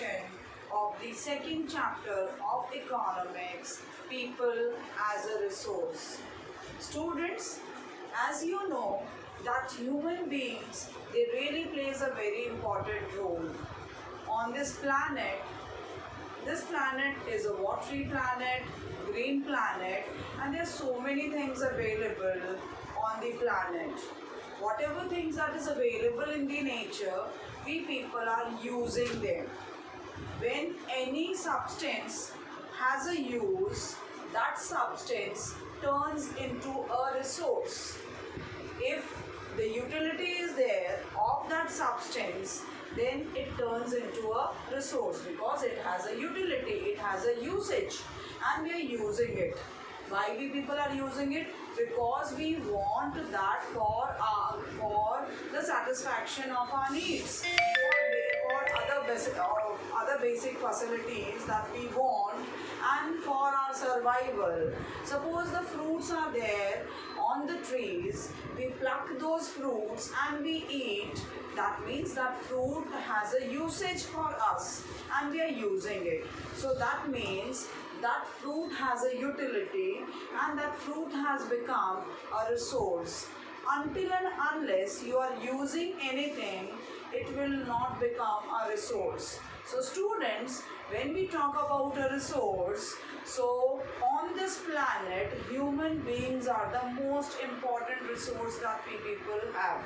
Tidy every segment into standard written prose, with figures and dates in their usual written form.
continuation of the second chapter of economics, people as a resource. Students, as you know that human beings, they really plays a very important role on this planet. This planet is a watery planet, green planet, and there are so many things available on the planet. Whatever things that is available in the nature, we people are using them. When any substance has a use, that substance turns into a resource. If the utility is there of that substance, then it turns into a resource because it has a utility, it has a usage, and we are using it. Why we people are using it? Because we want that for the satisfaction of our needs, for other basic facilities that we want, and for our survival. Suppose the fruits are there on the trees, we pluck those fruits and we eat. That means that fruit has a usage for us and we are using it. So that means that fruit has a utility and that fruit has become a resource. Until and unless you are using anything, it will not become a resource. So students, when we talk about a resource, so on this planet, human beings are the most important resource that we people have.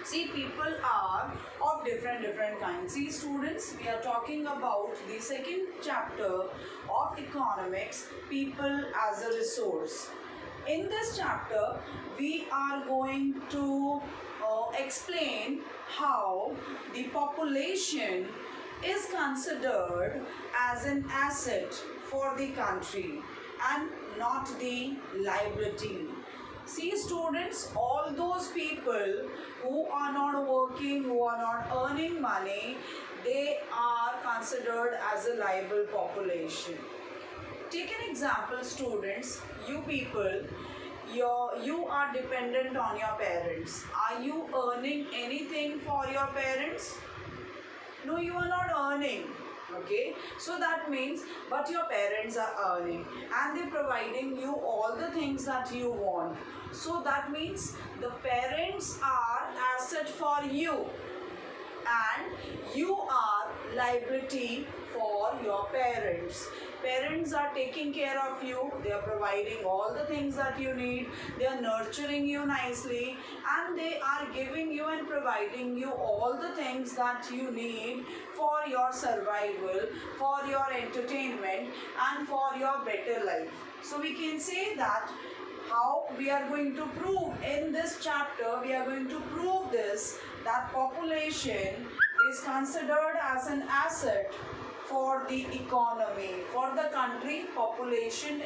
See, people are of different kinds. See students, we are talking about the second chapter of economics, people as a resource. In this chapter, we are going to explain how the population is considered as an asset for the country and not the liability. See students, all those people who are not working, who are not earning money, they are considered as a liable population. Take an example students, you people, you are dependent on your parents. Are you earning anything for your parents? No, you are not earning. Okay, so that means, but your parents are earning and they're providing you all the things that you want. So that means the parents are asset for you and you are liability for your parents. Parents are taking care of you, they are providing all the things that you need, they are nurturing you nicely, and they are giving you and providing you all the things that you need for your survival, for your entertainment, and for your better life. So we can say that how we are going to prove in this chapter, we are going to prove this, that population is considered as an asset for the economy. For the country, population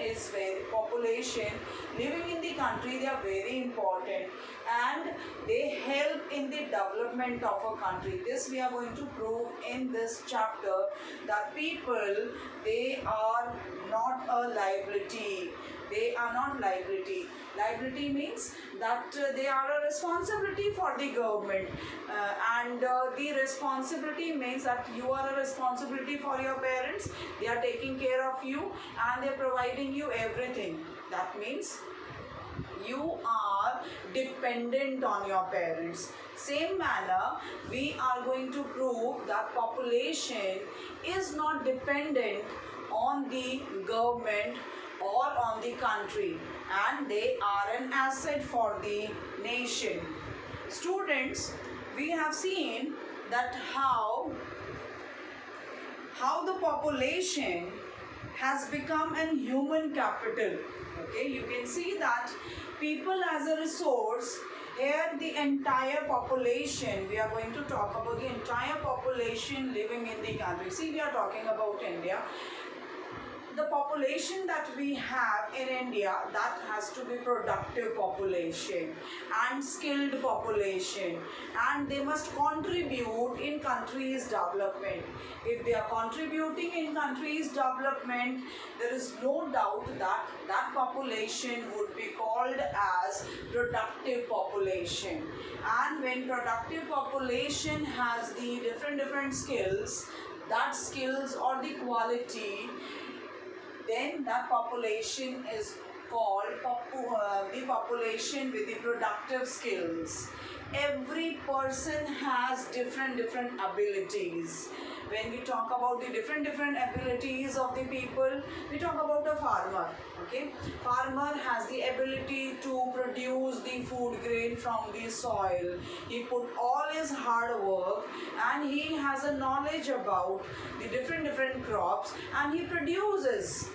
living in the country, they are very important and they help in the development of a country. This we are going to prove in this chapter, that people, they are not a liability. They are not liability. Liability means that they are a responsibility for the government, and the responsibility means that you are a responsibility for your parents. They are taking care of you and they are providing you everything. That means you are dependent on your parents. Same manner, we are going to prove that population is not dependent on the government or on the country, and they are an asset for the nation. Students, we have seen that how the population has become an human capital. Okay, you can see that people as a resource. Here the entire population, we are going to talk about the entire population living in the country. See, we are talking about India. The population that we have in India, that has to be productive population and skilled population, and they must contribute in country's development. If they are contributing in country's development, there is no doubt that that population would be called as productive population. And when productive population has the different skills, that skills or the quality, then that population is called the population with the productive skills. Every person has different abilities. When we talk about the different abilities of the people, we talk about a farmer. Okay, farmer has the ability to produce the food grain from the soil. He put all his hard work and he has a knowledge about the different crops and he produces,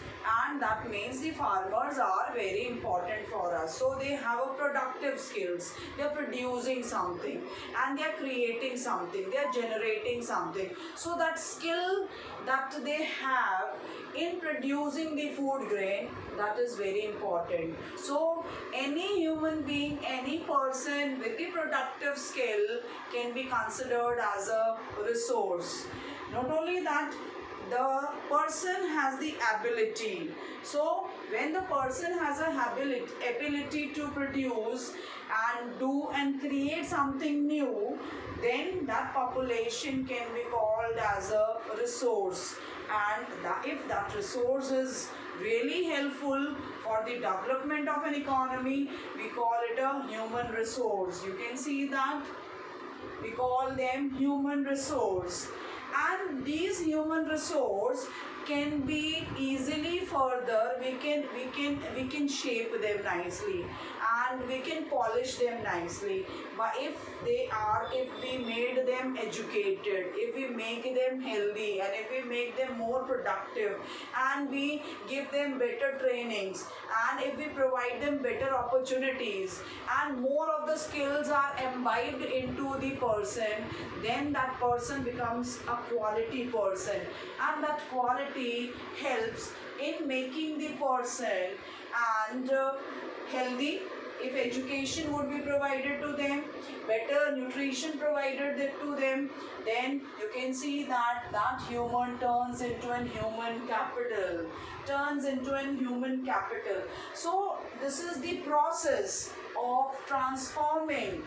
and that means the farmers are very important for us. So they have a productive skills, they are producing something and they are creating something, they are generating something. So that skill that they have in producing the food grain, that is very important. So any human being, any person with the productive skill can be considered as a resource. Not only that, the person has the ability. So when the person has a ability to produce and do and create something new, then that population can be called as a resource. And if that resource is really helpful for the development of an economy, we call it a human resource. You can see that we call them human resource. And these human resource can be easily further, we can shape them nicely and we can polish them nicely. But if we made them educated, if we make them healthy and if we make them more productive and we give them better trainings and if we provide them better opportunities and more of the skills are imbibed into the person, then that person becomes a quality person, and that quality helps in making the person and healthy. If education would be provided to them, better nutrition provided to them, then you can see that that human turns into an human capital, So this is the process of transforming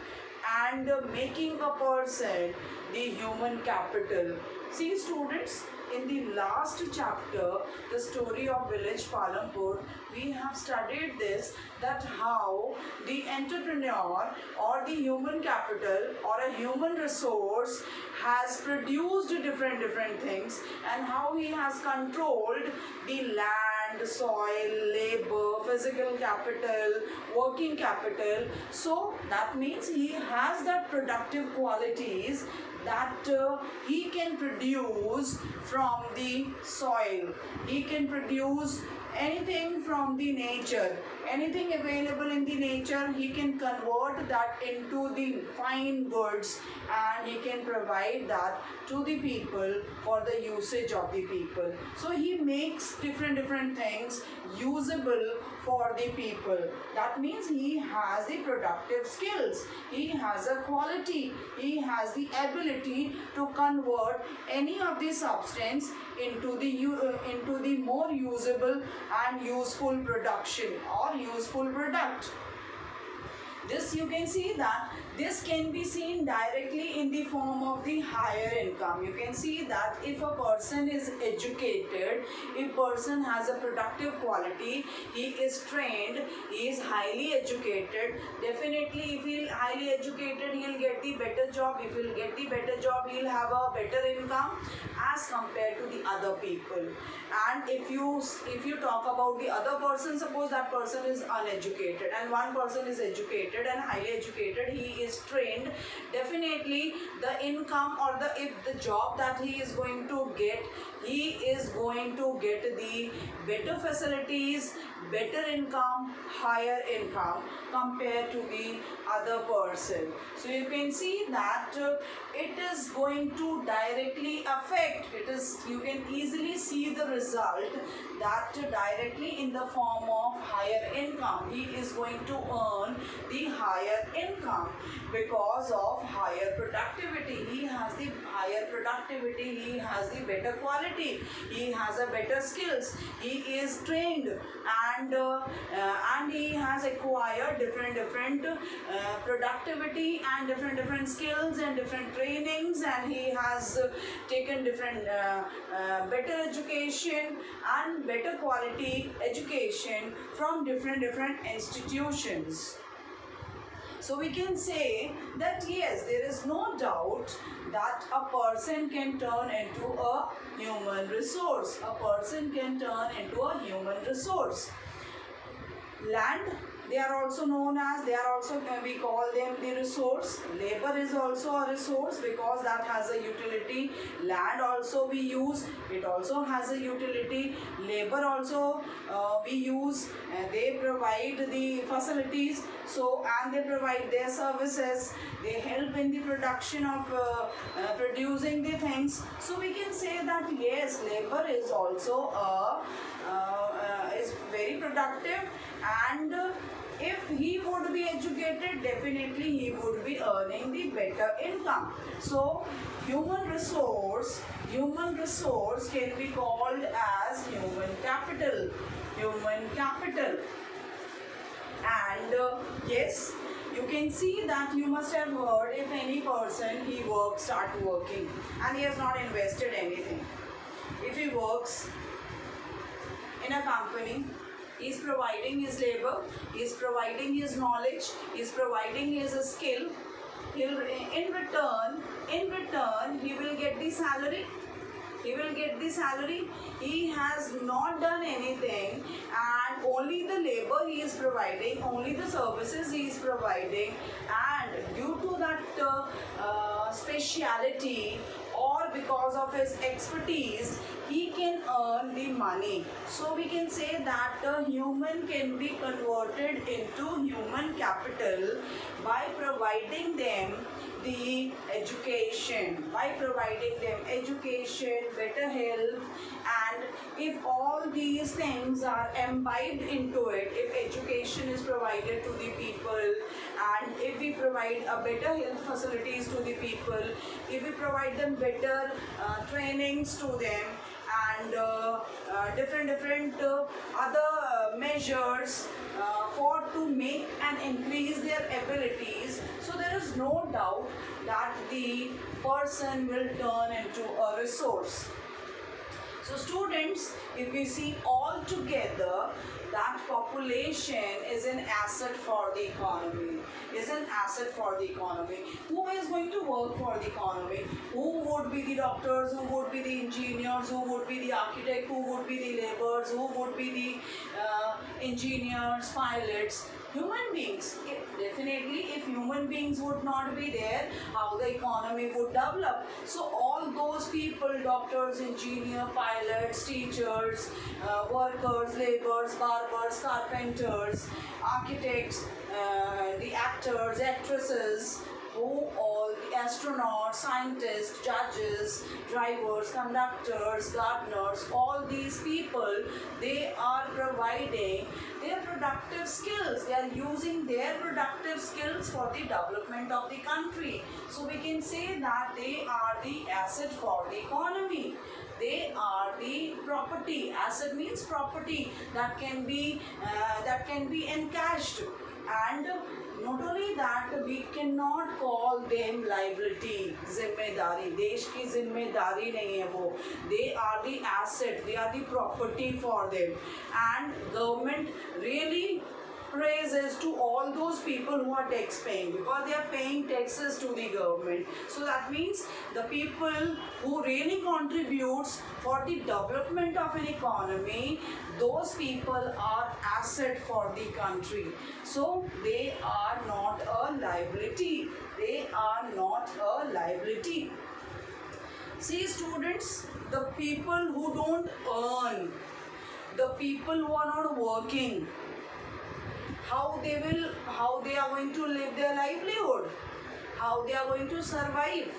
and making a person the human capital. See students, in the last chapter, the story of village Palampur, we have studied this, that how the entrepreneur or the human capital or a human resource has produced different things and how he has controlled the land, soil, labor, physical capital, working capital. So that means he has that productive qualities that he can produce from the soil. He can produce anything from the nature, anything available in the nature, he can convert that into the fine goods and he can provide that to the people for the usage of the people. So he makes different things usable for the people. That means he has the productive skills, he has a quality, he has the ability to convert any of the substance into the more usable and useful production or useful product. This you can see that this can be seen directly in the form of the higher income. You can see that if a person is educated, if person has a productive quality, he is trained, he is highly educated, definitely if he is highly educated, he will get the better job. If he will get the better job, he will have a better income as compared to the other people. And if you talk about the other person, suppose that person is uneducated and one person is educated and highly educated, he is trained, definitely the income or if the job that he is going to get, he is going to get the better facilities, better income, higher income compared to the other person. So you can see that it is going to directly affect, you can can easily see the result that directly in the form of higher income. He is going to earn the higher income because of higher productivity. He has the higher productivity, he has the better quality, he has a better skills, he is trained, and he has acquired different productivity and different skills and different trainings, and he has taken different better education and better quality education from different institutions. So we can say that yes, there is no doubt that a person can turn into a human resource. A person can turn into a human resource. Land, they are also known as, we call them the resource. Labor is also a resource because that has a utility. Land also we use, it also has a utility. Labor also we use, they provide the facilities, so, and they provide their services, they help in the production of producing the things. So we can say that yes, labor is also is very productive, and if he would be educated, definitely he would be earning the better income. So human resource can be called as human capital. And yes, you can see that you must have heard, if any person start working and he has not invested anything. If he works in a company, he is providing his labor, he is providing his knowledge, he is providing his skill. In return, he will get the salary. He has not done anything, and only the labor he is providing, only the services he is providing, and due to that speciality or because of his expertise, he can earn the money. So we can say that human can be converted into human capital by providing them the education, better health, and if all these things are imbibed into it, if education is provided to the people, and if we provide a better health facilities to the people, if we provide them better trainings to them, and different other measures for to make and increase their abilities, so there is no doubt that the person will turn into a resource. So students, if we see all together, that population is an asset for the economy, Who is going to work for the economy? Who would be the doctors, who would be the engineers, who would be the architect, who would be the laborers, who would be the engineers, pilots? Human beings. Definitely, if human beings would not be there, how the economy would develop? So all those people, doctors, engineers, pilots, teachers, workers, laborers, barbers, carpenters, architects, the actors, actresses, all the astronauts, scientists, judges, drivers, conductors, gardeners, all these people, they are providing their productive skills. They are using their productive skills for the development of the country. So we can say that they are the asset for the economy. They are the property. Asset means property that can be encashed, and not only that, we cannot call them liability, जिम्मेदारी, देश की जिम्मेदारी नहीं है वो. They are the asset, they are the property for them, and government really praises to all those people who are tax paying, because they are paying taxes to the government. So that means the people who really contributes for the development of an economy, those people are asset for the country. So they are not a liability. See students, the people who don't earn, the people who are not working, how they are going to live their livelihood, how they are going to survive.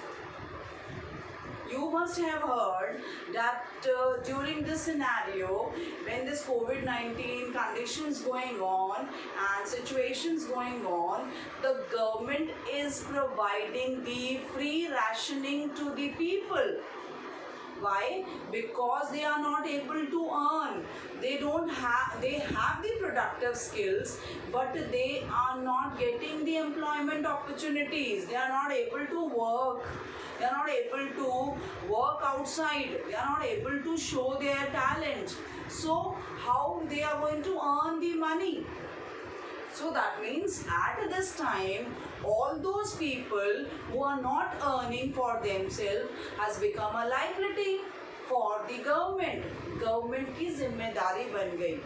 You must have heard that during this scenario, when this COVID-19 conditions going on and situations going on, the government is providing the free rationing to the people. Why? Because they are not able to earn. They have the productive skills, but they are not getting the employment opportunities. They are not able to work. They are not able to work outside. They are not able to show their talent. So how they are going to earn the money? So that means at this time, all those people who are not earning for themselves has become a liability for the government. Government की जिम्मेदारी बन गई.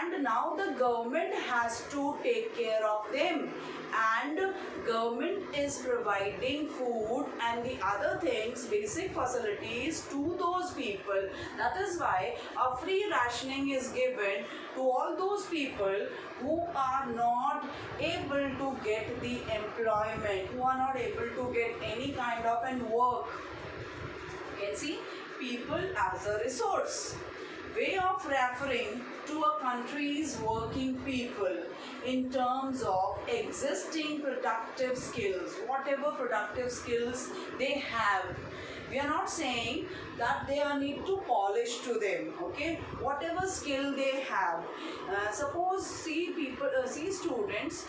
And now the government has to take care of them. And government is providing food and the other things, basic facilities to those people. That is why a free rationing is given to all those people who are not able to get the employment, who are not able to get any kind of an work. You can see people as a resource. Way of referring to a country's working people in terms of existing productive skills, whatever productive skills they have. We are not saying that they are need to polish to them, okay? Whatever skill they have. Suppose see people, see students,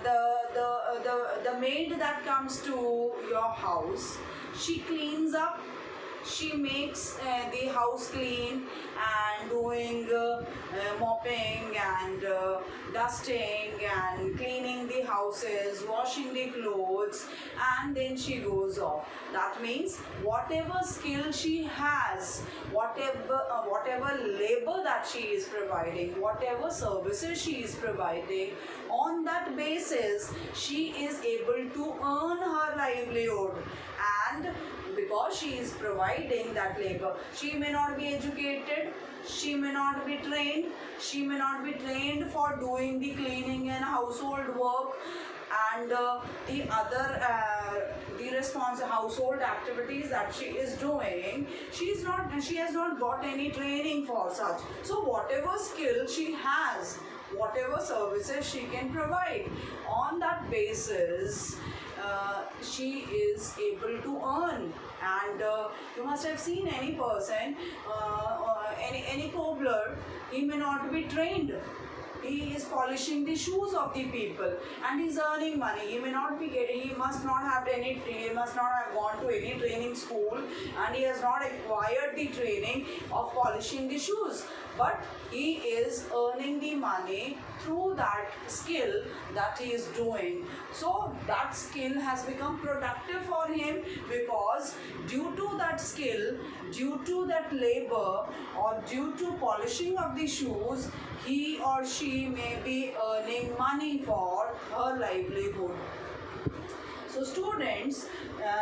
the maid that comes to your house, she cleans up. She makes the house clean and doing mopping and dusting and cleaning the houses, washing the clothes, and then she goes off. That means whatever skill she has, whatever labor that she is providing, whatever services she is providing, on that basis she is able to earn her livelihood. And because she is providing that labor, she may not be educated, she may not be trained, she may not be trained for doing the cleaning and household work and the other household activities that she is doing. She has not got any training for such. So whatever skill she has, whatever services she can provide, on that basis she is able to earn. And you must have seen any person, any cobbler, he may not be trained. He is polishing the shoes of the people and he is earning money. He may not be getting, he must not have gone to any training school and he has not acquired the training of polishing the shoes. But he is earning the money through that skill that he is doing. So that skill has become productive for him, because due to that skill, due to that labor, or due to polishing of the shoes, he or she may be earning money for her livelihood. So students,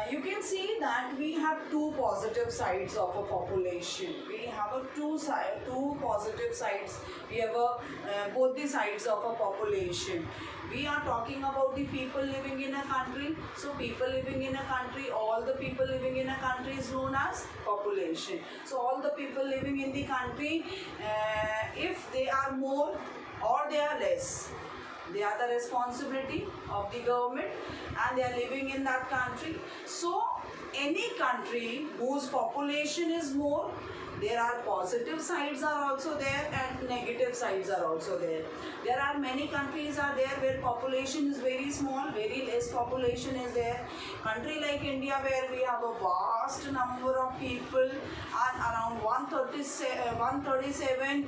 you can see that we have two positive sides of a population. We have two positive sides. We have both the sides of a population. We are talking about the people living in a country. So people living in a country, all the people living in a country is known as population. So all the people living in the country, if they are more or they are less, they are the responsibility of the government and they are living in that country. So any country whose population is more, there are positive sides are also there and negative sides are also there. There are many countries are there where population is very small, very less population is there. Country like India, where we have a vast number of people and around 137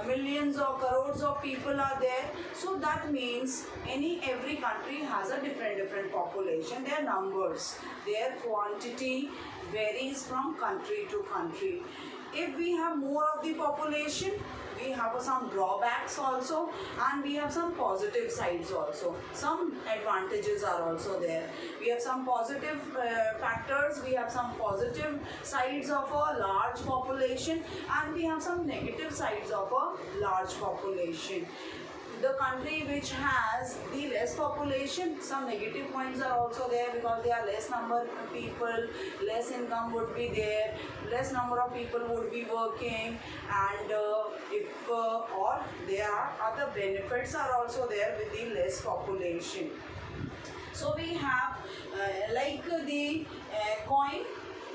millions or crores of people are there. So that means every country has a different population. Their numbers, their quantity varies from country to country. If we have more of the population, we have some drawbacks also, and we have some positive sides also. Some advantages are also there. We have some positive factors, we have some positive sides of a large population, and we have some negative sides of a large population. the country which has the less population, some negative points are also there because there are less number of people, less income would be there, less number of people would be working, and if or there are other benefits are also there with the less population. So we have like the coin.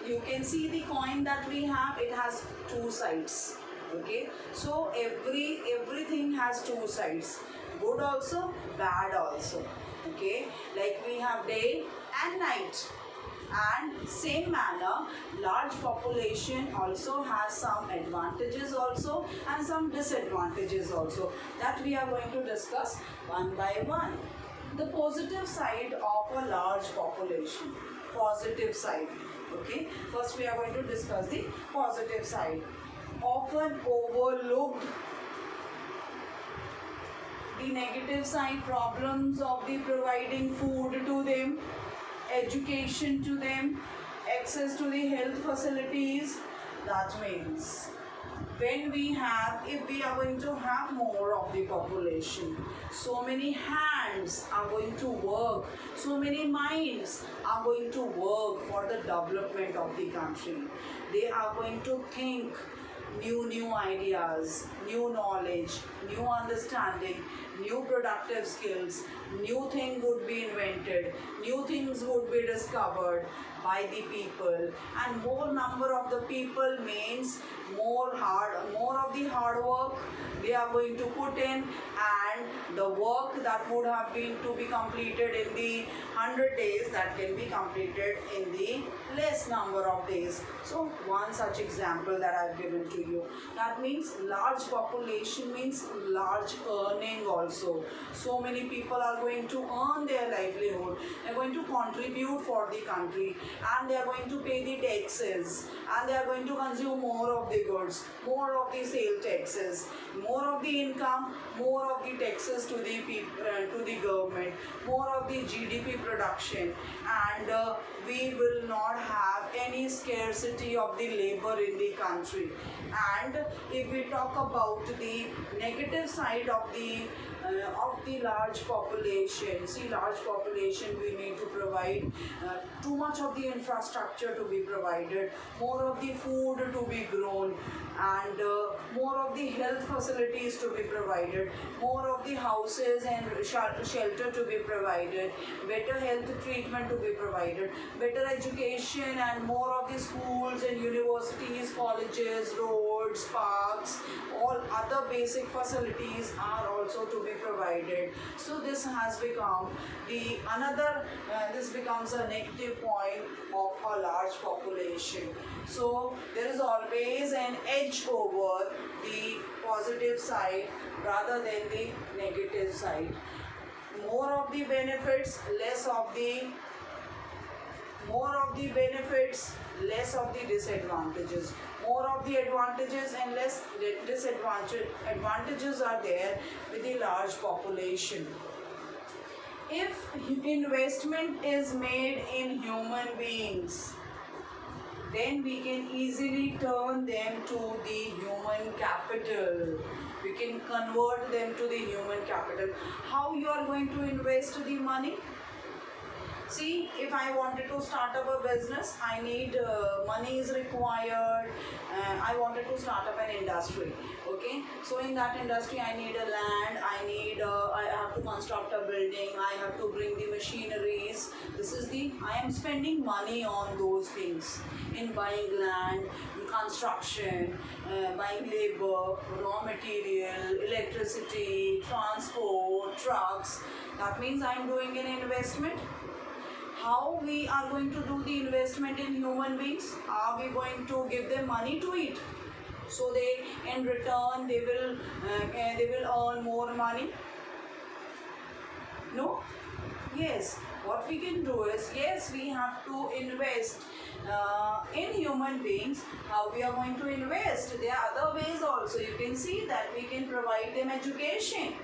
You can see the coin that we have. It has two sides. Okay. So everything has two sides. Good also, bad also. Okay. Like we have day and night. And same manner, large population also has some advantages also and some disadvantages also that we are going to discuss one by one. The positive side of a large population. Positive side. Okay. First we are going to discuss the positive side. Often overlooked. The negative side, problems of the providing food to them, education to them, access to the health facilities. That means when we have, if we are going to have more of the population, so many hands are going to work, so many minds are going to work for the development of the country. They are going to think new ideas, new knowledge, new understanding, new productive skills, new things would be invented, new things would be discovered by the people, and more number of the people means more of the hard work they are going to put in, and the work that would have been to be completed in the 100 days, that can be completed in the less number of days. So one such example that I've given to you. That means large population means large earning also. So many people are going to earn their livelihood. They're going to contribute for the country, and they are going to pay the taxes, and they are going to consume more of the goods, more of the sale taxes, more of the income, more of the taxes to the to the government, more of the GDP production, and we will not have any scarcity of the labor in the country. And if we talk about the negative side of the large population, see, large population, we need to provide too much of the infrastructure to be provided, more of the food to be grown, and more of the health facilities to be provided, more of the houses and shelter to be provided, better health treatment to be provided, better education, and more of the schools and universities, colleges, roads, parks, all other basic facilities are also to be provided. So this has become the another this becomes a negative point of a large population. So there is always an edge over the positive side rather than the negative side. More of the benefits, less of the benefits, less of the disadvantages. More of the advantages and less advantages are there with the large population. If investment is made in human beings, then we can easily turn them to the human capital. We can convert them to the human capital. How you are going to invest the money? See, if I wanted to start up a business, I need money is required. I wanted to start up an industry. Okay, so in that industry, I need a land. I have to construct a building. I have to bring the machineries. I am spending money on those things, in buying land, construction, buying labor, raw material, electricity, transport, trucks. That means I am doing an investment. How we are going to do the investment in human beings? Are we going to give them money to eat? So they, in return, they will earn more money? No? Yes. What we can do is, yes, we have to invest in human beings. How we are going to invest? There are other ways also. You can see that we can provide them education.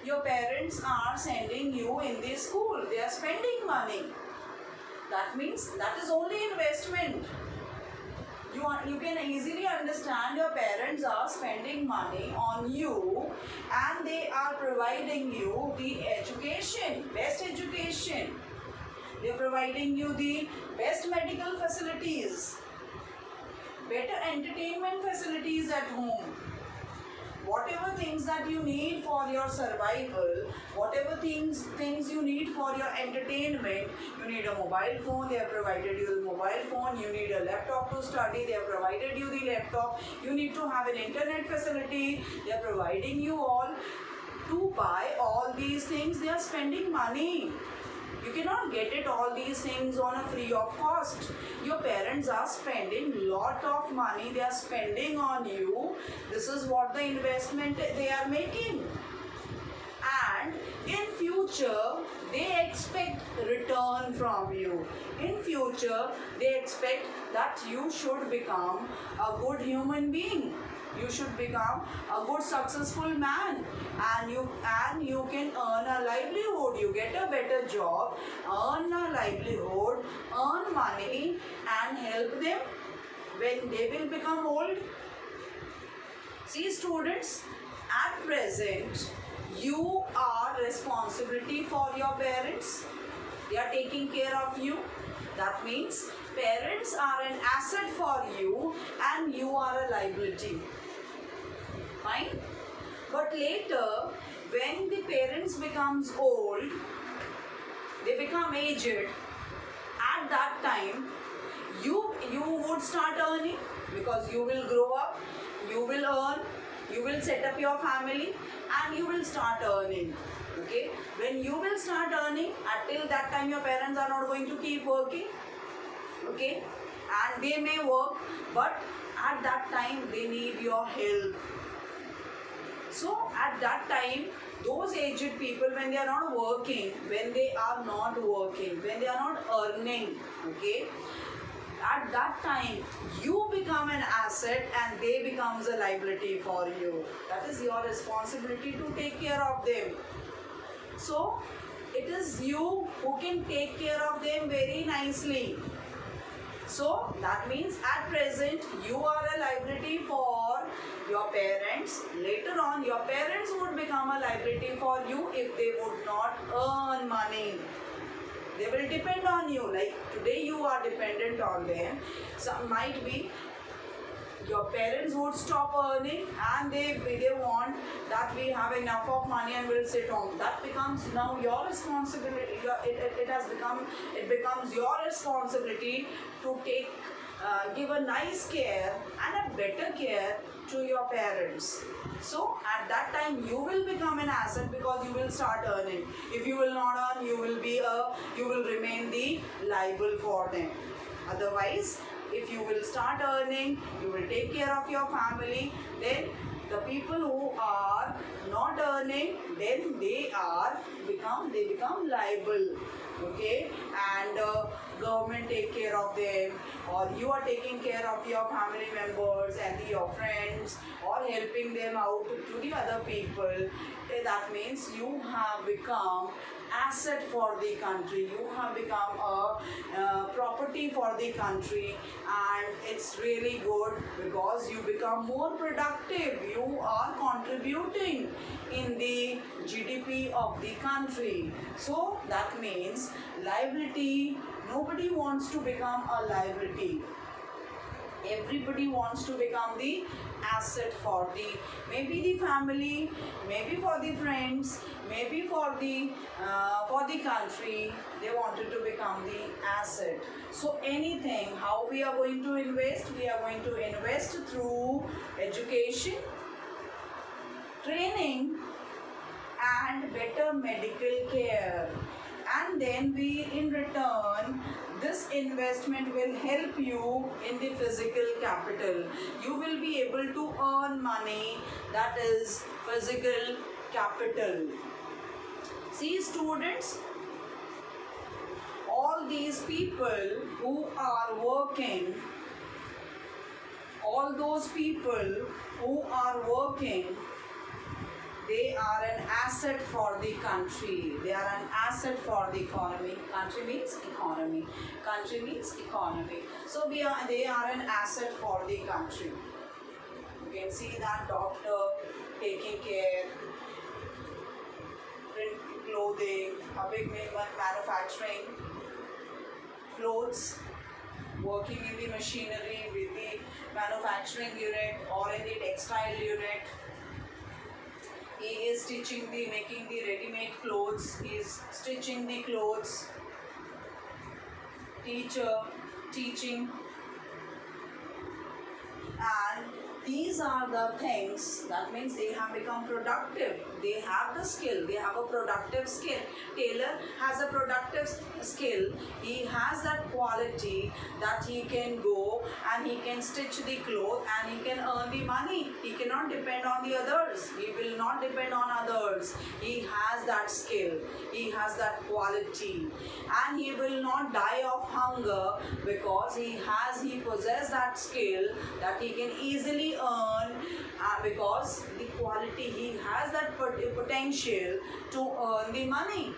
Your parents are sending you in the school. They are spending money. That means that is only investment. You you can easily understand your parents are spending money on you and they are providing you the education, best education. They are providing you the best medical facilities, better entertainment facilities at home. Whatever things that you need for your survival, whatever things you need for your entertainment, you need a mobile phone, they have provided you the mobile phone, you need a laptop to study, they have provided you the laptop, you need to have an internet facility, they are providing you all. To buy all these things, they are spending money. You cannot get it all these things on a free of cost. Your parents are spending lot of money. They are spending on you. This is what the investment they are making. And in future, they expect return from you. In future, they expect that you should become a good human being. You should become a good successful man, and you can earn a livelihood. You get a better job, earn a livelihood, earn money, and help them when they will become old. See students, at present you are responsibility for your parents. They are taking care of you. That means parents are an asset for you and you are a liability. Fine. But later, when the parents becomes old, they become aged, at that time, you would start earning, because you will grow up, you will earn, you will set up your family, and you will start earning. Okay? When you will start earning, until that time your parents are not going to keep working. Okay? And they may work, but at that time they need your help. So at that time, those aged people, when they are not working, when they are not earning, okay, at that time, you become an asset and they becomes a liability for you. That is your responsibility to take care of them. So it is you who can take care of them very nicely. So that means at present you are a liability for your parents. Later on your parents would become a liability for you if they would not earn money. They will depend on you. Like today you are dependent on them. Some might be your parents would stop earning and they want that we have enough of money and we'll sit home. That becomes now your responsibility. It becomes your responsibility to give a nice care and a better care to your parents. So at that time you will become an asset because you will start earning. If you will not earn, you will remain the liable for them. Otherwise, if you will start earning, you will take care of your family, then the people who are not earning, then they become liable. Okay, and government take care of them, or you are taking care of your family members and your friends, or helping them out to the other people. That means you have become asset for the country. You have become a property for the country, and it's really good because you become more productive. You are contributing in the GDP of the country. So that means liability. Nobody wants to become a liability. Everybody wants to become the asset for maybe the family, maybe for the friends, maybe for the country. They wanted to become the asset. So anything, how we are going to invest? We are going to invest through education, training, and better medical care. And then in return, this investment will help you in the physical capital. You will be able to earn money, that is physical capital. See students, all these people who are working, all those people who are working They are an asset for the country. They are an asset for the economy. Country means economy. Country means economy. So they are an asset for the country. You can see that doctor taking care, print clothing, a big manufacturing, clothes, working in the machinery with the manufacturing unit or in the textile unit. He is making the ready-made clothes. He is stitching the clothes. Teacher, teaching. And these are the things, that means they have become productive. They have the skill. They have a productive skill. Tailor has a productive skill. He has that quality that he can go and he can stitch the cloth and he can earn the money. He cannot depend on the others. He will not depend on others. He has that skill. He has that quality. And he will not die of hunger because he possesses that skill that he can easily earn because the quality, he has that potential to earn the money.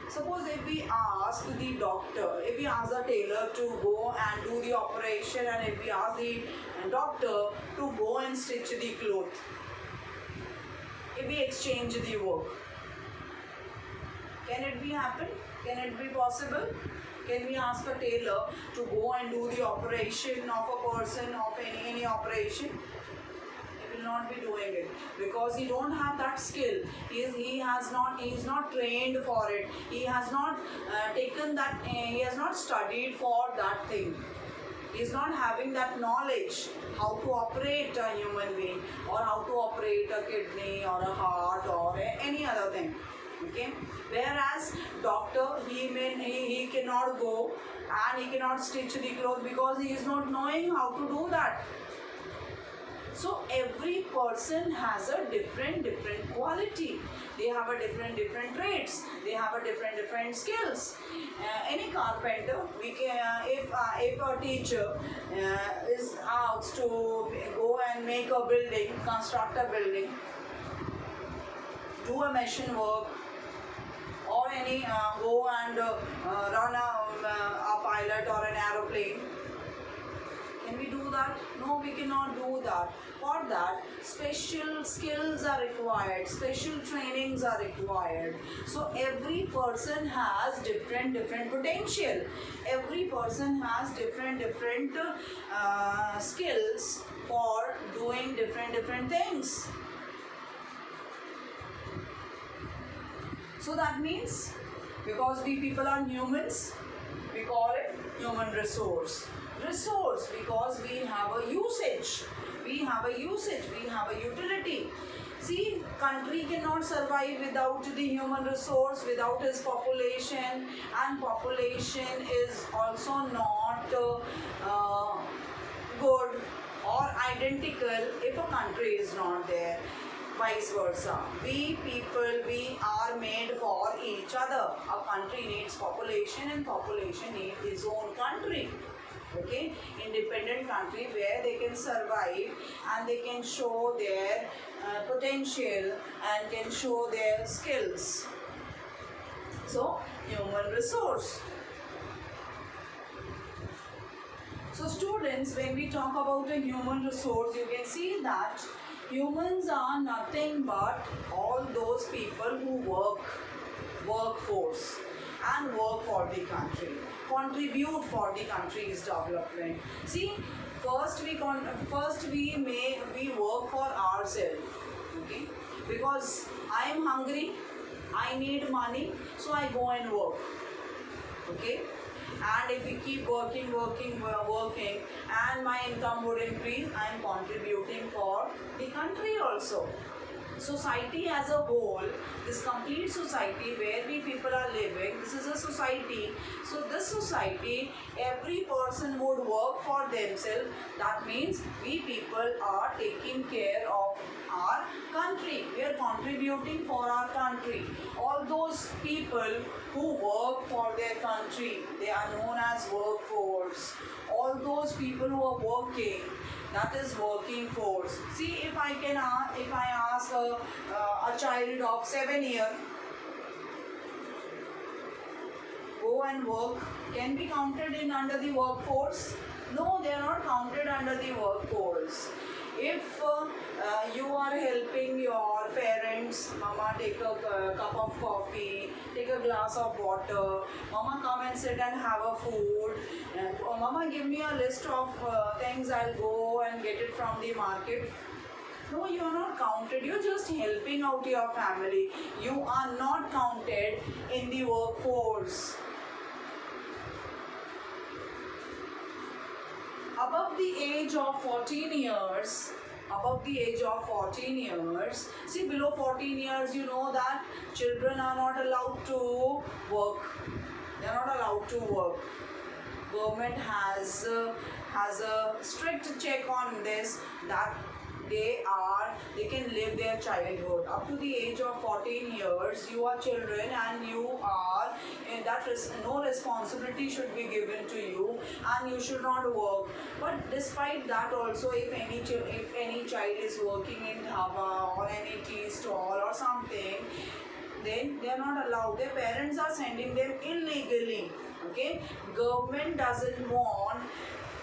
Suppose if we ask the doctor, if we ask the tailor to go and do the operation, and if we ask the doctor to go and stitch the cloth, if we exchange the work, can it be happen? Can it be possible? Can we ask a tailor to go and do the operation of a person, of any operation? He will not be doing it because he don't have that skill. He is not trained for it. He has not taken that. He has not studied for that thing. He is not having that knowledge how to operate a human being or how to operate a kidney or a heart or any other thing. Okay, whereas doctor, he cannot go and he cannot stitch the clothes because he is not knowing how to do that. So every person has a different quality. They have a different traits. They have a different skills. Any carpenter, we can if a teacher is asked to go and make a building, construct a building, do a machine work, or any go and run a pilot or an aeroplane. Can we do that? No, we cannot do that. For that, special skills are required, special trainings are required. So every person has different potential. Every person has different skills for doing different things. So that means, because we people are humans, we call it human resource. Resource because we have a usage. We have a usage. We have a utility. See, country cannot survive without the human resource, without its population, and population is also not good or identical if a country is not there. Vice versa. We people, we are made for each other. A country needs population and population needs its own country. Okay, independent country where they can survive and they can show their potential and can show their skills. So, human resource. So students, when we talk about a human resource, you can see that humans are nothing but all those people who workforce and work for the country, contribute for the country's development. See, first we work for ourselves, okay? Because I am hungry, I need money, so I go and work, okay? And if we keep working and my income would increase, I am contributing for the country also. Society as a whole, this complete society where we people are living, this is a society. So this society, every person would work for themselves. That means we people are taking care of our country. We are contributing for our country. All those people who work for their country, they are known as workforce. All those people who are working, that is working force. See, if I ask a child of 7 years, go and work, can be counted in under the workforce? No, they are not counted under the workforce. If you are helping your parents, mama take a cup of coffee, take a glass of water, mama come and sit and have a food, mama give me a list of things, I'll go and get it from the market. No, you are not counted. You're just helping out your family. You are not counted in the workforce. Above the age of 14 years, see, below 14 years, you know that children are not allowed to work. They are not allowed to work. Government has a strict check on this, that they can live their childhood up to the age of 14 years. You are children and you are no responsibility should be given to you and you should not work. But despite that also, if any child is working in dhaba or any tea stall or something, then they are not allowed. Their parents are sending them illegally. Okay, government doesn't want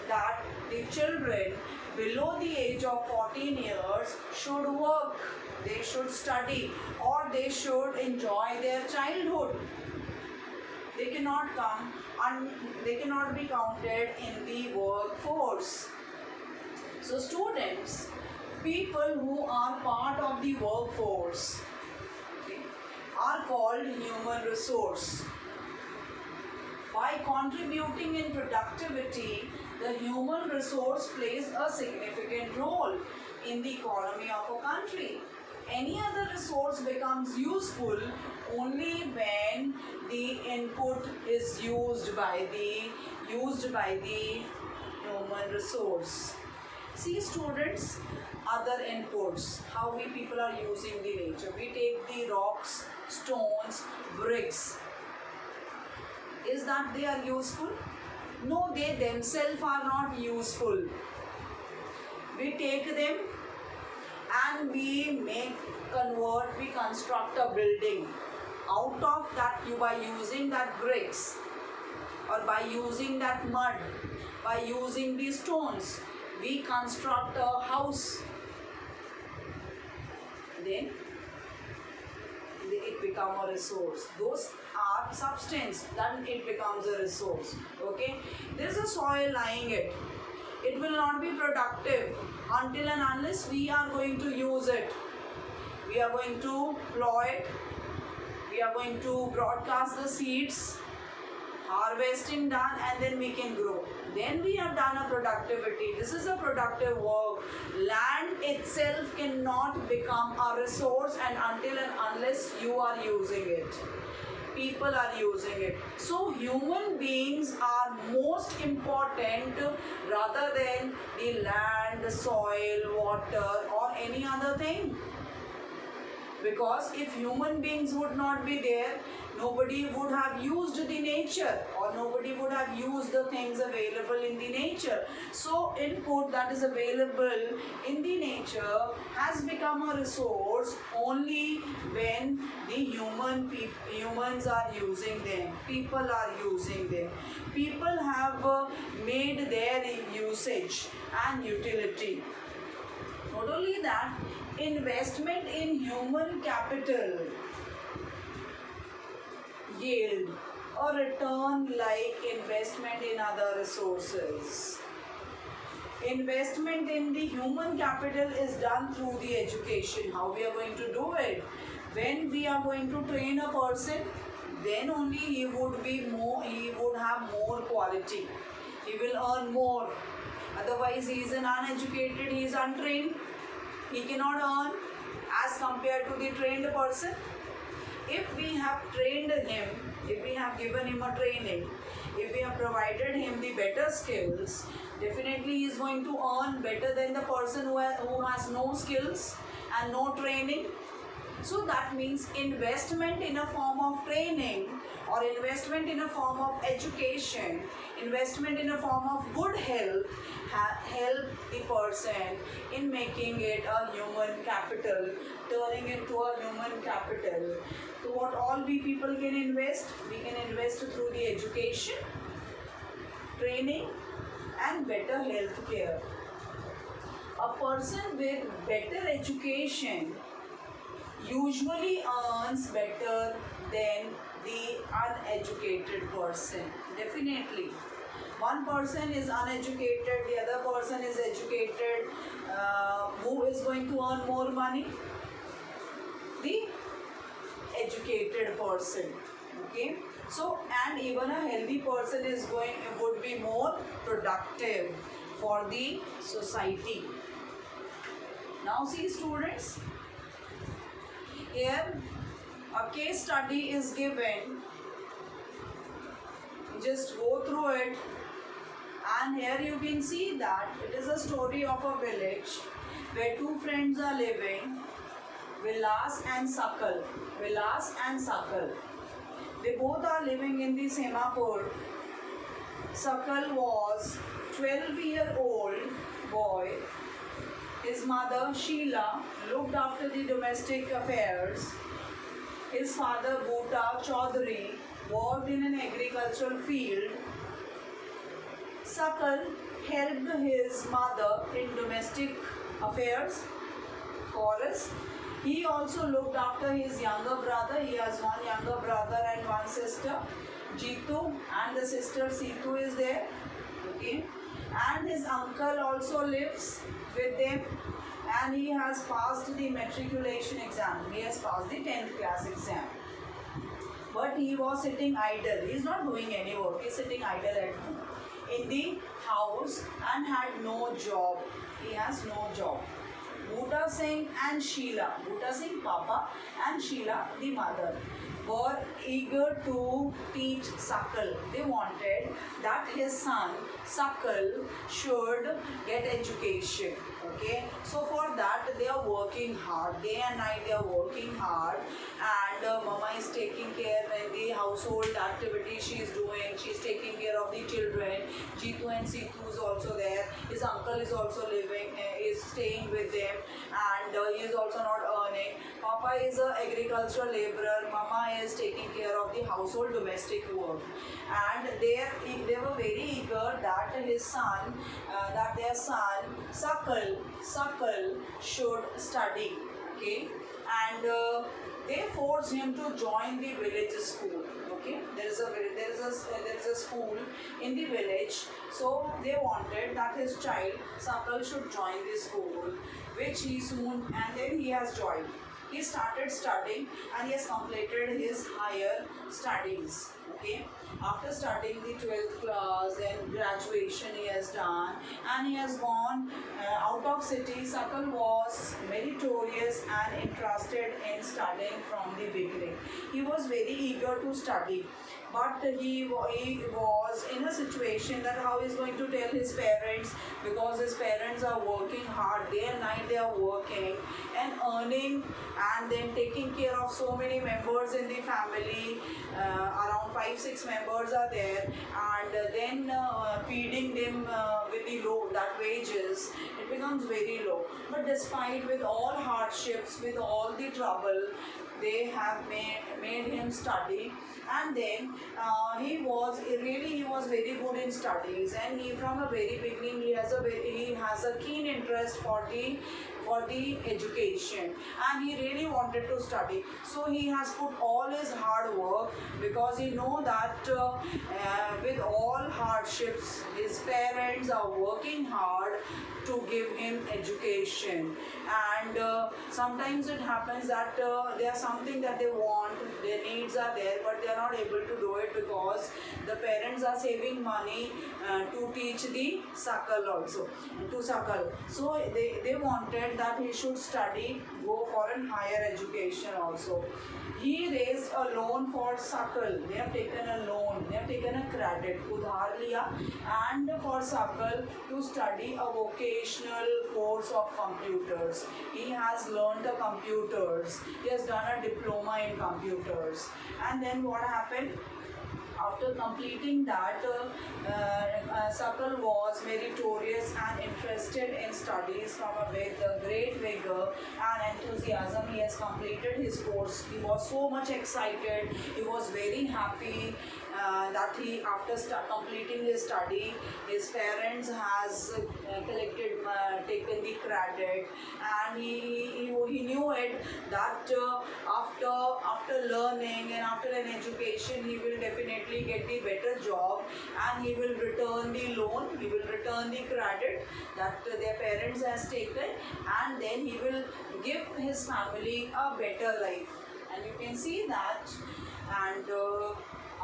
that the children below the age of 14 years should work, they should study, or they should enjoy their childhood. They cannot come and they cannot be counted in the workforce. So students, people who are part of the workforce, okay, are called human resource. By contributing in productivity, the human resource plays a significant role in the economy of a country. Any other resource becomes useful only when the input is used by the human resource. See students, other inputs, how we people are using the nature. We take the rocks, stones, bricks. Is that they are useful? No, they themselves are not useful. We take them and we construct a building. Out of that, by using that bricks or by using that mud, by using these stones, we construct a house. Then it becomes a resource. Those are substance, then it becomes a resource. Okay, there is a soil lying it. It will not be productive until and unless we are going to use it. We are going to plow it. We are going to broadcast the seeds, harvesting done, and then we can grow. Then we have done a productivity. This is a productive work. Land itself cannot become a resource and until and unless you are using it. People are using it. So human beings are most important rather than the land, the soil, water or any other thing. Because if human beings would not be there, nobody would have used the nature or nobody would have used the things available in the nature. So input that is available in the nature has become a resource only when the humans are using them, people are using them. People have made their usage and utility. Not only that, investment in human capital yield or return like investment in other resources. Investment in the human capital is done through the education. How we are going to do it? When we are going to train a person, then only he would have more quality. He will earn more. Otherwise, he is an uneducated, he is untrained. He cannot earn as compared to the trained person. If we have trained him, if we have given him a training, if we have provided him the better skills, definitely he is going to earn better than the person who has no skills and no training. So that means investment in a form of training or investment in a form of education, investment in a form of good health help the person in making it a human capital, turning it to a human capital. So what all we people can invest? We can invest through the education, training and better health care. A person with better education usually earns better than the uneducated person. Definitely. One person is uneducated, the other person is educated. Who is going to earn more money? The educated person. Okay. So, and even a healthy person would be more productive for the society. Now see students, here a case study is given. Just go through it, and here you can see that it is a story of a village where two friends are living, Vilas and Sakal. Vilas and Sakal. They both are living in the Semapur. Sakal was 12-year-old boy. His mother Sheila looked after the domestic affairs. His father Bhutta Chaudhary worked in an agricultural field. Sakal helped his mother in domestic affairs. Chorus. He also looked after his younger brother. He has one younger brother and one sister, Jitu, and the sister Situ is there. Okay. And his uncle also lives with them, and he has passed the matriculation exam. He has passed the 10th class exam. But he was sitting idle. He is not doing any work. He is sitting idle at home in the house and had no job. He has no job. Bhutta Singh and Sheila, Bhutta Singh Papa and Sheila the mother, were eager to teach Sakal. They wanted that his son Sakal should get education. Okay, so for that they are working hard, day and night they are working hard, and mama is taking care of the household activities she is doing. She is taking care of the children. Jitu and Situ is also there. His uncle is also living, is staying with them, and he is also not earning. Papa is an agricultural laborer. Mama is taking care of the household domestic work, and they were very eager that his son, that their son Sakal should study. Okay, and they forced him to join the village school. Okay, there is a school in the village, so they wanted that his child Sakal should join the school, which he soon, and then he has joined. He started studying and he has completed his higher studies. Okay, after studying the 12th class, then graduation he has done, and he has gone out of city. Sakal was meritorious and interested in studying from the beginning. He was very eager to study, but he was in a situation that how he is going to tell his parents, because his parents are working hard, day and night they are working and earning, and then taking care of so many members in the family. Around 5-6 members are there, and then feeding them with the low that wages, it becomes very low. But despite with all hardships, with all the trouble, they have made him study, and then he was very good in studies, and he from a very beginning he has a keen interest for the education, and he really wanted to study. So he has put all his hard work, because he know that with all hardships his parents are working hard to give him education, and sometimes it happens that there are something that they want, their needs are there, but they are not able to do it because the parents are saving money to teach the Sakal also, to Sakal. So they wanted that he should study, go for a higher education also. He raised a loan for Sakal. They have taken a loan, they have taken a credit, udhar liya, and for Sakal to study a vocational course of computers. He has learned the computers. He has done a diploma in computers. And then what happened? After completing that, Sakal was meritorious and interested in studies from with great vigor and enthusiasm. He has completed his course. He was so much excited. He was very happy that he, after completing his study, his parents has taken the credit, and he knew it that after learning and after an education, he will definitely get the better job, and he will return the loan, he will return the credit that their parents has taken, and then he will give his family a better life. And you can see that. And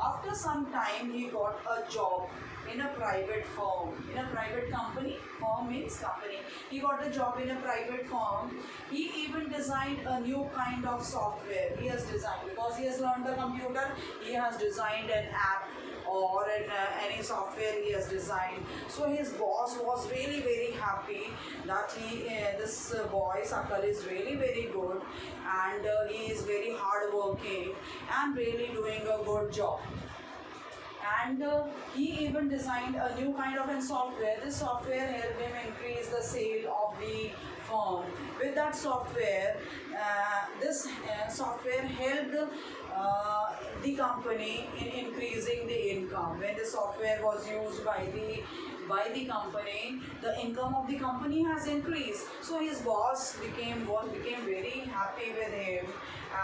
after some time, he got a job in a private firm, in a private company. Firm means company. He got a job in a private firm. He even designed a new kind of software. He has designed, because he has learned the computer, he has designed an app or any software he has designed. So his boss was really very happy that this boy Sakal is really very good, and he is very hardworking and really doing a good job. And he even designed a new kind of a software. This software helped him increase the sale of the firm. With that software, this software helped the company in increasing the income. When the software was used by the company, the income of the company has increased. So his boss became very happy with him,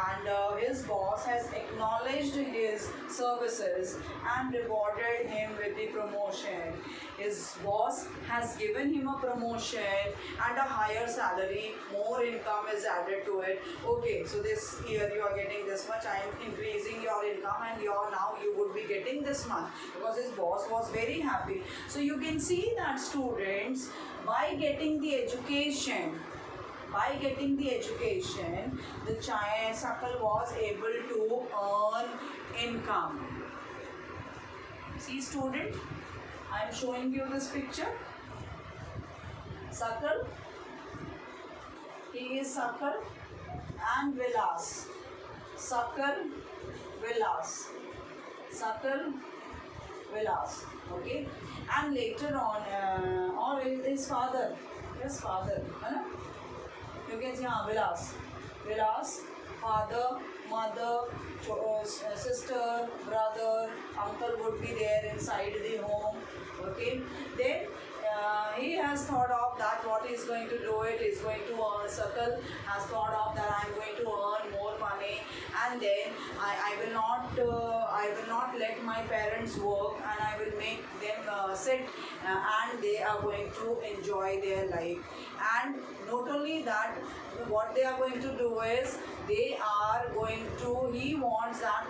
and his boss has acknowledged his services and rewarded him with the promotion. His boss has given him a promotion and a higher salary, more income is added to it. Okay, so this year you are getting this much, I am increasing your income, and now you would be getting this much, because his boss was very happy. So you can see that, students, by getting the education, the Sakal was able to earn income. See, student, I am showing you this picture. Sakal, he is Sakal and Vilas. Sakal, Vilas. Sakal, Vilas. Okay, and later on, or his father, है ना? You can see, Vilas, father, mother, sister, brother, uncle would be there inside the home. Okay, then he has thought of that what he is going to do it is going to earn. Sakal has thought of that I am going to earn more money, and then I will not let my parents work, and I will make them sit, and they are going to enjoy their life. And not only that, what they are going to do is he wants that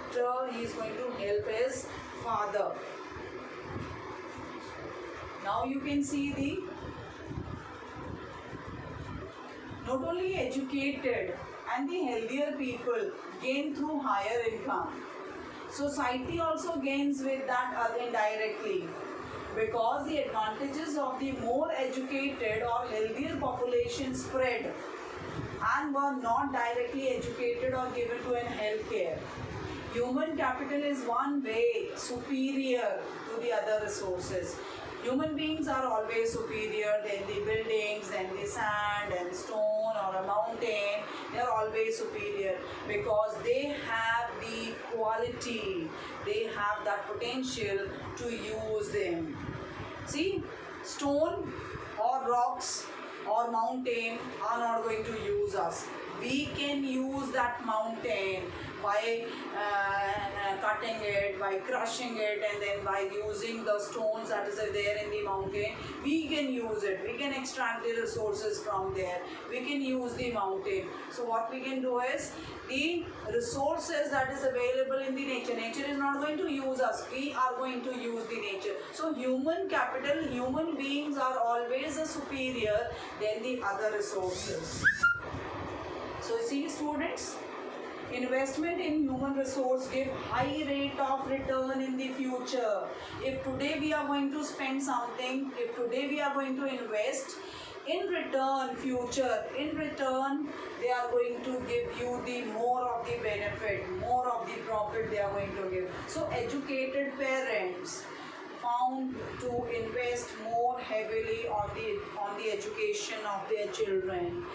he is going to help his father. Now you can see not only educated and the healthier people gain through higher income. Society also gains with that indirectly, because the advantages of the more educated or healthier population spread and were not directly educated or given to an healthcare. Human capital is one way superior to the other resources. Human beings are always superior than the buildings, than the sand and stone or a mountain. They are always superior because they have the quality, they have that potential to use them. See, stone or rocks or mountain are not going to use us. We can use that mountain by cutting it, by crushing it, and then by using the stones that is there in the mountain. We can use it. We can extract the resources from there. We can use the mountain. So what we can do is, the resources that is available in the nature is not going to use us. We are going to use the nature. So human capital, human beings are always superior than the other resources. So see, students, investment in human resource give high rate of return in the future. If today we are going to spend something, if today we are going to invest, in return, future, in return, they are going to give you the more of the benefit, more of the profit they are going to give. So educated parents found to invest more heavily on the education of their children.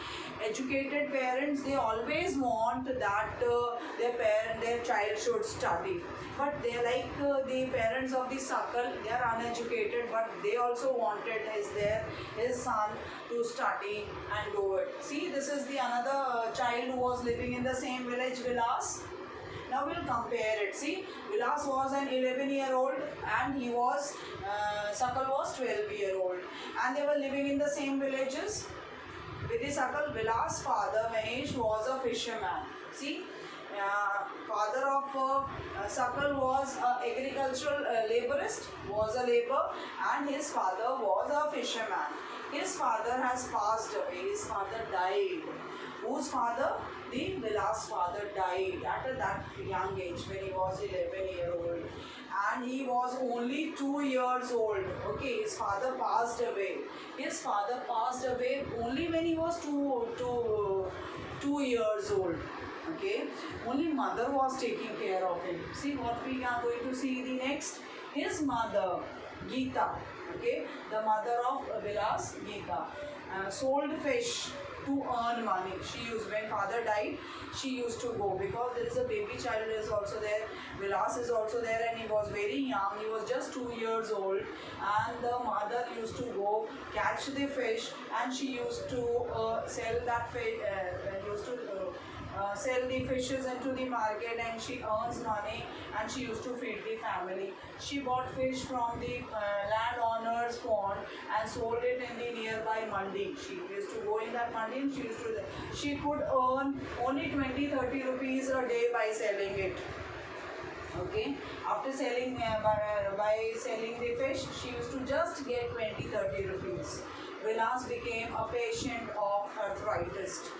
Educated parents, they always want that their child should study, but they like the parents of the suckle, they are uneducated, but they also wanted his son to study and do it. See, this is the another child who was living in the same village, Vilas. Now we'll compare it. See, Vilas was an 11-year-old and he was, Sakal was 12-year-old, and they were living in the same villages. Vidisakal, Vilas' father Mahesh was a fisherman. See, father of Sakal was an agricultural laborist, was a laborer, and his father was a fisherman. His father has passed away. His father died. Whose father? The Vilas' father died at that young age when he was 11-year-old, and he was only 2 years old. Okay, his father passed away. His father passed away only when he was two years old. Okay, only mother was taking care of him. See what we are going to see the next. His mother, Geeta. Okay, the mother of Vilas, Geeta, sold fish to earn money. She used, when father died, she used to go, because there is a baby child is also there. Vilas is also there, and he was very young. He was just 2 years old, and the mother used to go catch the fish, and she used to sell that fish. Sell the fishes into the market, and she earns money, and she used to feed the family. She bought fish from the landowner's pond and sold it in the nearby mandi. She used to go in that mandi, and she could earn only 20-30 rupees a day by selling it. Okay, after selling by selling the fish, she used to just get 20-30 rupees. Vilas became a patient of arthritis.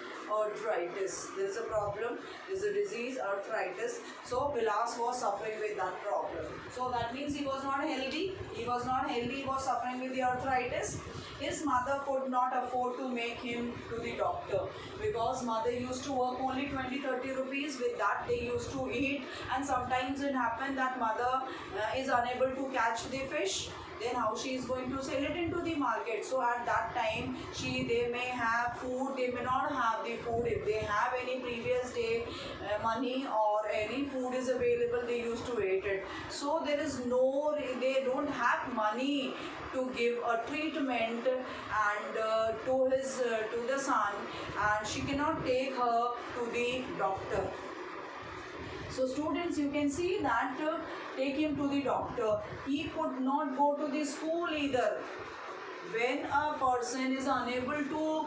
There is a problem, there is a disease, arthritis. So Vilas was suffering with that problem. So that means he was not healthy. He was suffering with the arthritis. His mother could not afford to make him to the doctor, because mother used to work only 20-30 rupees. With that they used to eat, and sometimes it happened that mother is unable to catch the fish. Then how she is going to sell it into the market? So at that time, they may have food, they may not have the food. If they have any previous day money or any food is available, they used to eat it. So they don't have money to give a treatment and to the son, and she cannot take her to the doctor. So students, you can see that take him to the doctor. He could not go to the school either. When a person is unable to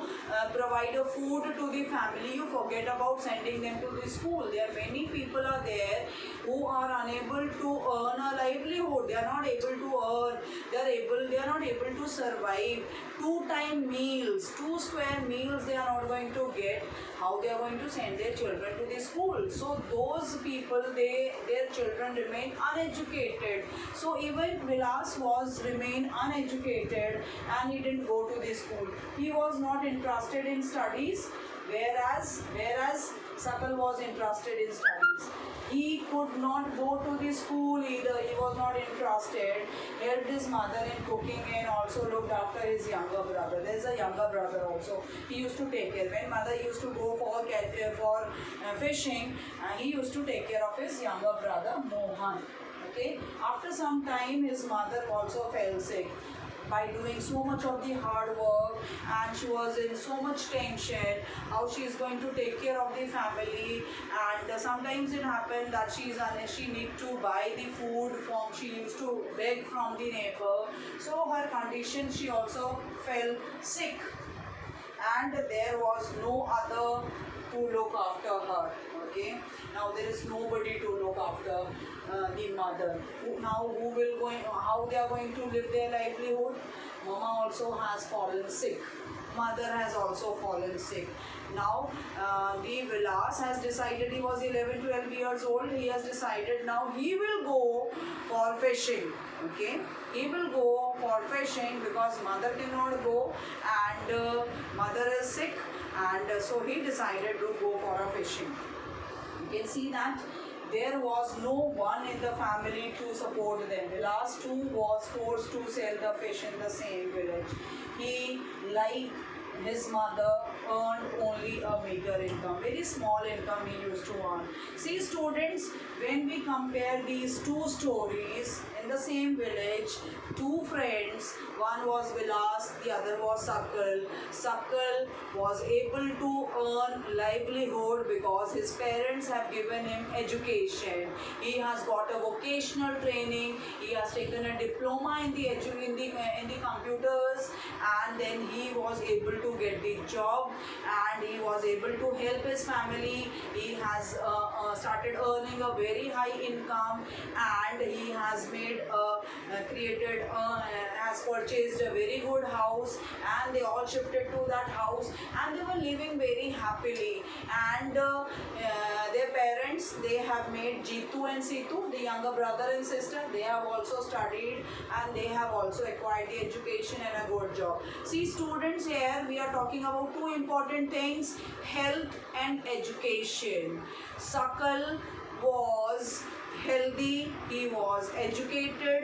provide a food to the family, you forget about sending them to the school. There are many people are there who are unable to earn a livelihood. They are not able to earn. They are not able to survive. 2-time meals, 2 square meals they are not going to get. How they are going to send their children to the school? So those people, their children remain uneducated. So even Vilas remained uneducated, and he didn't go to the school. He was not interested in studies, whereas Sakal was interested in studies. He could not go to the school either. He was not interested. Helped his mother in cooking and also looked after his younger brother. There is a younger brother also. He used to take care. When mother used to go for fishing, he used to take care of his younger brother Mohan. Okay. After some time, his mother also fell sick by doing so much of the hard work, and she was in so much tension how she is going to take care of the family. And sometimes it happened that she need to buy the food from, she used to beg from the neighbor. So her condition, she also fell sick, and there was no other to look after her. Okay, now there is nobody to look after the mother. How they are going to live their livelihood? Mama also has fallen sick. Mother has also fallen sick. Now the Vilas has decided, he was 11-12 years old. He has decided now he will go for fishing. Okay, he will go for fishing because mother cannot go, and mother is sick, and so he decided to go for a fishing. You can see that there was no one in the family to support them. The last two was forced to sell the fish in the same village. He, like his mother, earned only a meager income, very small income he used to earn. See students, when we compare these two stories, in the same village, two friends, one was Vilas, the other was Sakal. Sakal was able to earn livelihood because his parents have given him education. He has got a vocational training, he has taken a diploma in the computers, and then he was able to get the job, and he was able to help his family. He has started earning a very high income, and he has made has purchased a very good house, and they all shifted to that house, and they were living very happily. And their parents, they have made Jitu and Situ, the younger brother and sister, they have also studied, and they have also acquired the education and a good job. See students, here we are talking about two important things, health and education. Sakal was healthy, he was educated,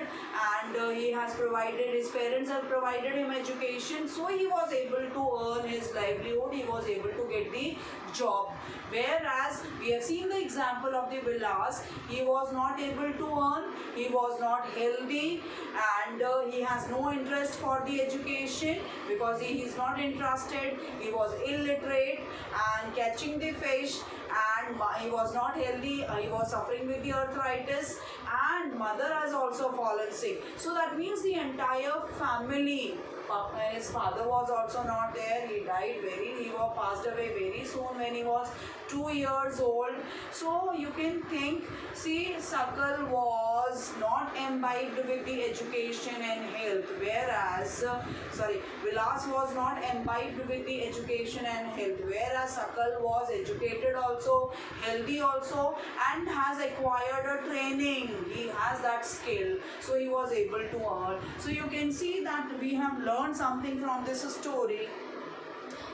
and he has provided, his parents have provided him education, so he was able to earn his livelihood, he was able to get the job. Whereas we have seen the example of the Vilas, he was not able to earn, he was not healthy, and he has no interest for the education because he is not interested, he was illiterate and catching the fish, and he was not healthy, he was suffering with the arthritis, and mother has also fallen sick. So that means the entire family, his father was also not there, he died he was passed away very soon when he was 2 years old. So you can think, see, Sakal was not imbibed with the education and health, whereas Vilas was not imbibed with the education and health, whereas Sakal was educated also, healthy also, and has acquired a training, he has that skill, so he was able to earn. So you can see that we have learned something from this story,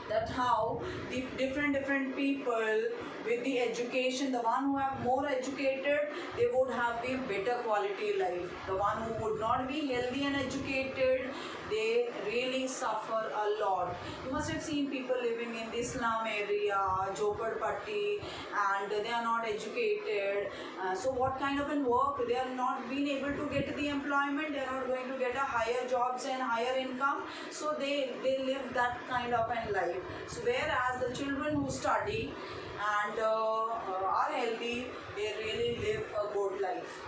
that how the different people with the education, the one who have more educated, they would have the better quality life. The one who would not be healthy and educated, they really suffer a lot. You must have seen people living in the slum area, Jhopadpatti, and they are not educated. So what kind of work? They are not being able to get the employment, they are not going to get a higher jobs and higher income, so they live that kind of life. So whereas the children who study and are healthy, they really live a good life.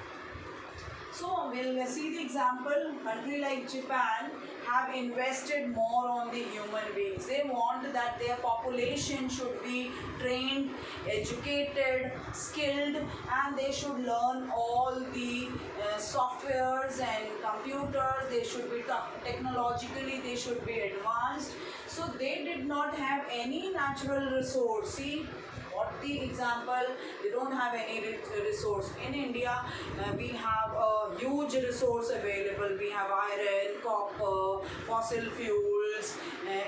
So we'll see the example, country like Japan have invested more on the human beings. They want that their population should be trained, educated, skilled, and they should learn all the softwares and computers. They should be technologically, they should be advanced. So they did not have any natural resource. See what the example, they don't have any resource. In India, we have a huge resource available. We have iron, copper, fossil fuels.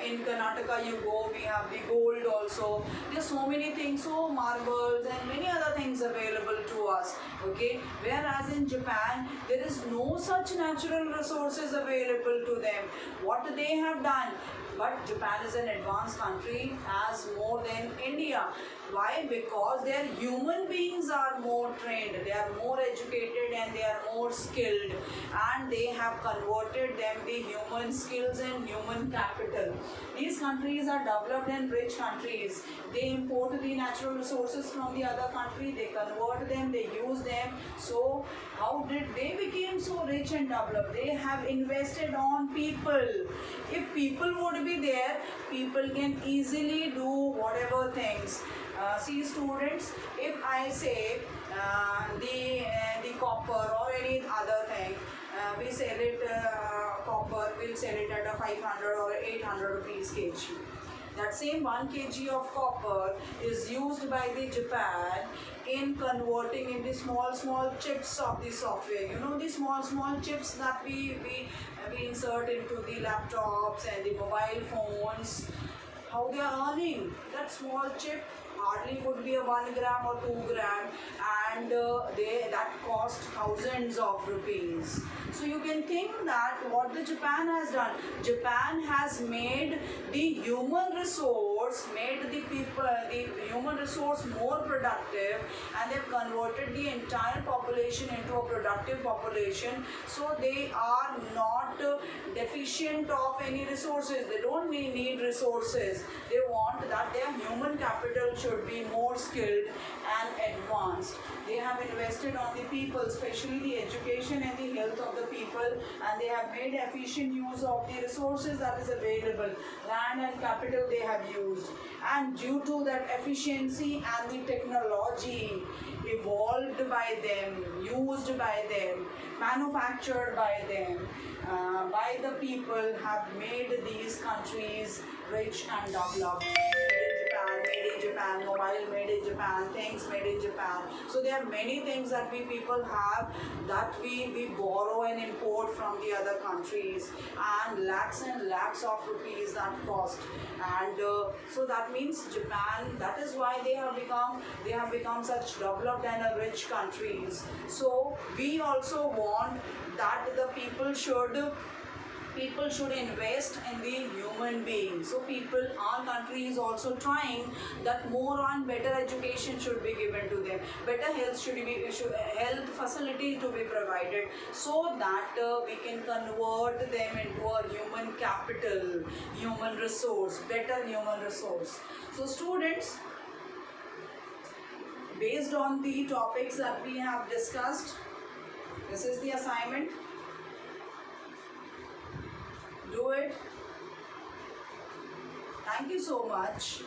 In Karnataka you go, we have the gold also. There are so many things, so marbles and many other things available to us. Okay, whereas in Japan, there is no such natural resources available to them. What they have done, but Japan is an advanced country, has more than India. Why? Because their human beings are more trained, they are more educated, and they are more skilled, and they have converted them the human skills and human capital. These countries are developed and rich countries. They import the natural resources from the other country, they convert them, they use them. So how did they become so rich and developed? They have invested on people. If people would be there, people can easily do whatever things. See students, if I say the copper or any other thing, we sell it copper, we'll sell it at a 500 or 800 rupees kg. That same 1 kg of copper is used by the Japan in converting into small chips of the software. You know the small chips that we insert into the laptops and the mobile phones. how they are earning. That small chip hardly would be a 1 gram or 2 gram, and that cost thousands of rupees. So you can think that what the Japan has done. Japan has made the human resource, made the people, the human resource more productive, and they've converted the entire population into a productive population. So they are not deficient of any resources. They don't need resources. They want that their human capital should be more skilled and advanced. They have invested on the people, especially the education and the health of the people, and they have made efficient use of the resources that is available. Land and capital they have used, and due to that efficiency and the technology evolved by them, used by them, manufactured by them, by the people, have made these countries rich and developed. Made in Japan, mobile made in Japan, things made in Japan. So there are many things that we people have that we borrow and import from the other countries, and lakhs of rupees that cost. And so that means Japan, that is why they have become such developed and rich countries. So we also want that the people should invest in the human being. So our country is also trying that more on better education should be given to them, better health health facility to be provided, so that we can convert them into a human capital, human resource, better human resource. So students, based on the topics that we have discussed, this is the assignment. Do it. Thank you so much.